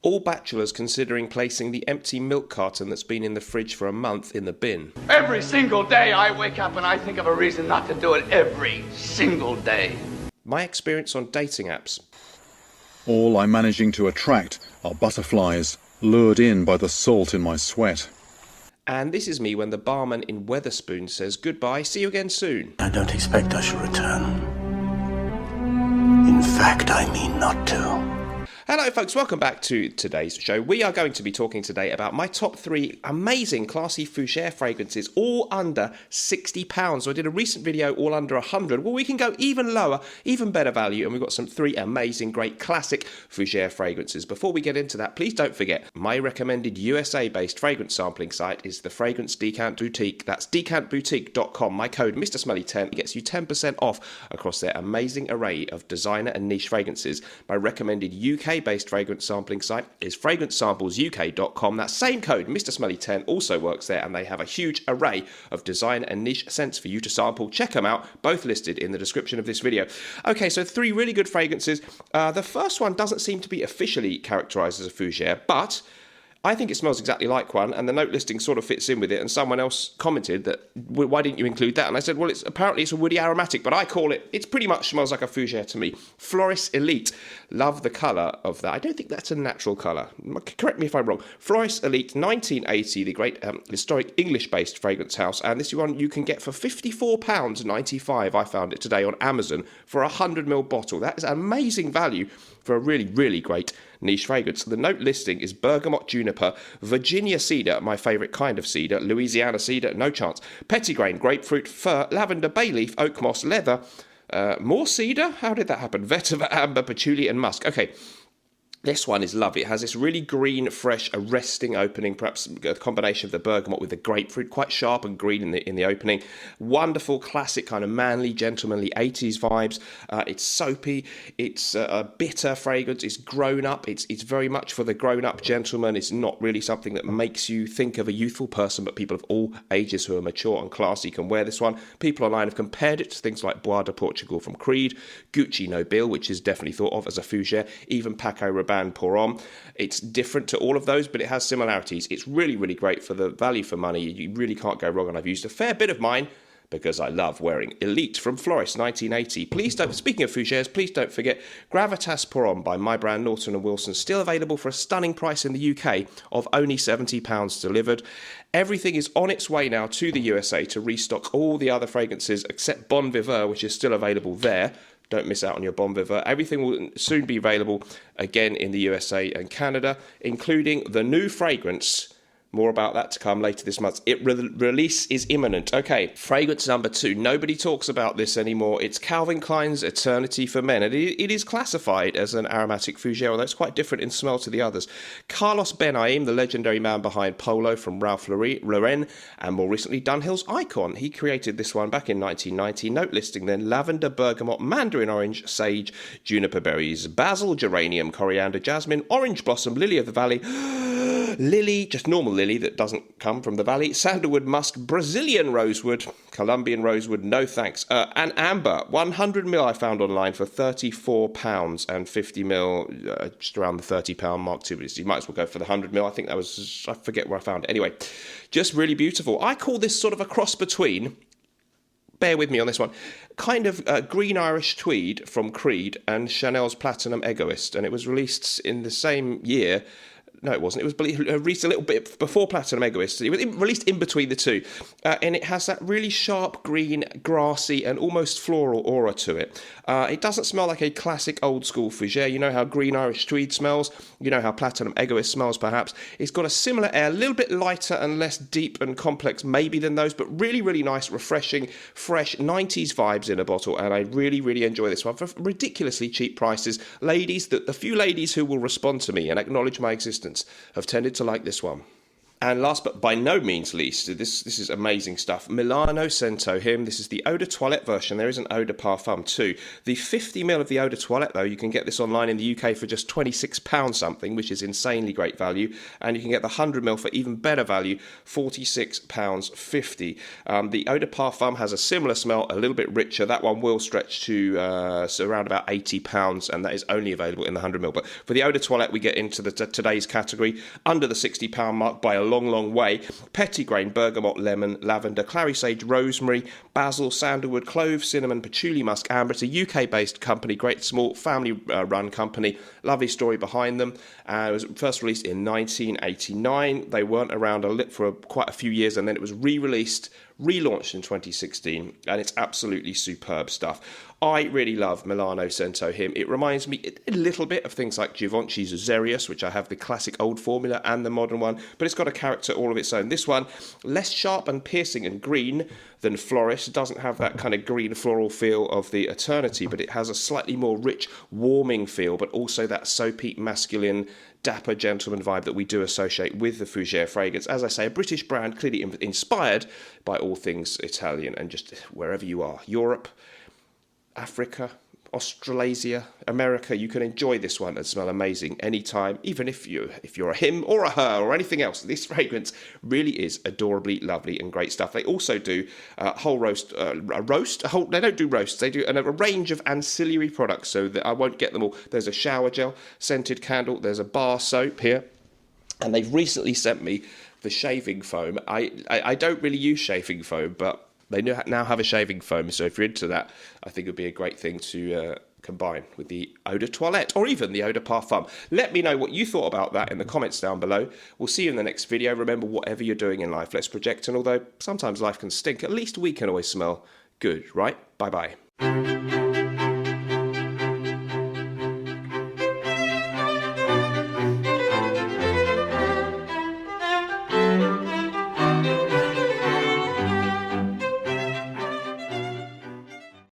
All bachelors considering placing the empty milk carton that's been in the fridge for a month in the bin. Every single day I wake up and I think of a reason not to do it every single day. My experience on dating apps. All I'm managing to attract are butterflies, lured in by the salt in my sweat. And this is me when the barman in Wetherspoon says goodbye, see you again soon. I don't expect I shall return. In fact, I mean not to. Hello folks, welcome back to today's show. We are going to be talking today about my top 3 amazing classy Fougere fragrances, all under £60. So I did a recent video all under 100. Well, we can go even lower, even better value, and we've got some 3 amazing, great classic Fougere fragrances. Before we get into that, please don't forget, my recommended USA-based fragrance sampling site is the Fragrance Decant Boutique. That's decantboutique.com. My code MrSmelly10 gets you 10% off across their amazing array of designer and niche fragrances. My recommended UK-based fragrance sampling site is fragrancesamplesuk.com. That same code, MrSmelly10, also works there, and they have a huge array of design and niche scents for you to sample. Check them out, both listed in the description of this video. Okay, so 3 really good fragrances. The first one doesn't seem to be officially characterized as a Fougere, but I think it smells exactly like one, and the note listing sort of fits in with it, and someone else commented that, why didn't you include that? And I said, well, apparently it's a woody aromatic, but I call it pretty much smells like a Fougere to me. Floris Elite. Love the colour of that. I don't think that's a natural colour. Correct me if I'm wrong. Floris Elite, 1980, the great historic English-based fragrance house, and this one you can get for £54.95. I found it today on Amazon for a 100ml bottle. That is amazing value for a really, really great niche fragrance. The note listing is bergamot juniper, Virginia cedar, my favourite kind of cedar, Louisiana cedar, no chance, pettigrain, grapefruit, fir, lavender, bay leaf, oak moss, leather, more cedar? How did that happen? Vetiver, amber, patchouli and musk. Okay. This one is lovely. It has this really green, fresh, arresting opening, perhaps a combination of the bergamot with the grapefruit, quite sharp and green in the opening. Wonderful, classic, kind of manly, gentlemanly 80s vibes. It's soapy. It's a bitter fragrance. It's grown up. It's very much for the grown-up gentleman. It's not really something that makes you think of a youthful person, but people of all ages who are mature and classy can wear this one. People online have compared it to things like Bois de Portugal from Creed, Gucci Nobile, which is definitely thought of as a Fougere, even Paco Rabanne Pour Homme. It's different to all of those, but it has similarities. It's really, really great for the value for money. You really can't go wrong, and I've used a fair bit of mine because I love wearing Elite from Floris 1980. Please don't, speaking of Fougeres, please don't forget Gravitas Pour Homme by my brand Norton & Wilson, still available for a stunning price in the UK of only £70 delivered. Everything is on its way now to the USA to restock all the other fragrances except Bon Viveur, which is still available there. Don't miss out on your Bon Viveur. Everything will soon be available again in the USA and Canada, including the new fragrance. More about that to come later this month. Release is imminent. Okay, fragrance number 2. Nobody talks about this anymore. It's Calvin Klein's Eternity for Men. And it is classified as an aromatic Fougere, although it's quite different in smell to the others. Carlos Benaim, the legendary man behind Polo from Ralph Lauren, and more recently Dunhill's Icon. He created this one back in 1990. Note listing then lavender, bergamot, mandarin orange, sage, juniper berries, basil, geranium, coriander, jasmine, orange blossom, lily of the valley, lily, just normal lily that doesn't come from the valley, sandalwood musk, Brazilian rosewood, Colombian rosewood, no thanks, and amber, 100ml I found online for £34 and 50ml just around the £30 mark too. You might as well go for the 100ml. I think that was, I forget where I found it. Anyway, just really beautiful. I call this sort of a cross between, bear with me on this one, kind of green Irish tweed from Creed and Chanel's Platinum Egoist, and it was released in the same year. No, it wasn't. It was released a little bit before Platinum Egoist. It was released in between the two. And it has that really sharp green, grassy, and almost floral aura to it. It doesn't smell like a classic old-school Fougere. You know how green Irish tweed smells. You know how Platinum Egoist smells, perhaps. It's got a similar air, a little bit lighter and less deep and complex maybe than those, but really, really nice, refreshing, fresh 90s vibes in a bottle. And I really, really enjoy this one for ridiculously cheap prices. Ladies, the few ladies who will respond to me and acknowledge my existence have tended to like this one. And last but by no means least, this is amazing stuff. Milano CENTO Him. This is the Eau de Toilette version. There is an Eau de Parfum too. The 50ml of the Eau de Toilette, though, you can get this online in the UK for just £26 something, which is insanely great value. And you can get the 100ml for even better value, £46.50. The Eau de Parfum has a similar smell, a little bit richer. That one will stretch to around about £80, and that is only available in the 100ml. But for the Eau de Toilette, we get into the today's category under the £60 mark by a long way. Petitgrain, bergamot, lemon, lavender, clary sage, rosemary, basil, sandalwood, clove, cinnamon, patchouli, musk, amber. It's a UK-based company, great small family-run company. Lovely story behind them. It was first released in 1989. They weren't around for quite a few years, and then it was re-released, relaunched in 2016, and it's absolutely superb stuff. I really love Milano CENTO Him. It reminds me a little bit of things like Givenchy's Xerius, which I have the classic old formula and the modern one, but it's got a character all of its own. This one, less sharp and piercing and green than Floris. It doesn't have that kind of green floral feel of the Eternity, but it has a slightly more rich, warming feel, but also that soapy, masculine, dapper gentleman vibe that we do associate with the Fougere fragrance. As I say, a British brand, clearly inspired by all things Italian, and just wherever you are, Europe, Africa, Australasia, America, you can enjoy this one and smell amazing anytime, even if you're a him or a her or anything else. This fragrance really is adorably lovely and great stuff. They also do they don't do roasts, they do a range of ancillary products, so that I won't get them all. There's a shower gel, scented candle, there's a bar soap here, and they've recently sent me the shaving foam. I don't really use shaving foam, but they now have a shaving foam, so if you're into that, I think it would be a great thing to combine with the Eau de Toilette or even the Eau de Parfum. Let me know what you thought about that in the comments down below. We'll see you in the next video. Remember, whatever you're doing in life, let's project, and although sometimes life can stink, at least we can always smell good, right? Bye-bye.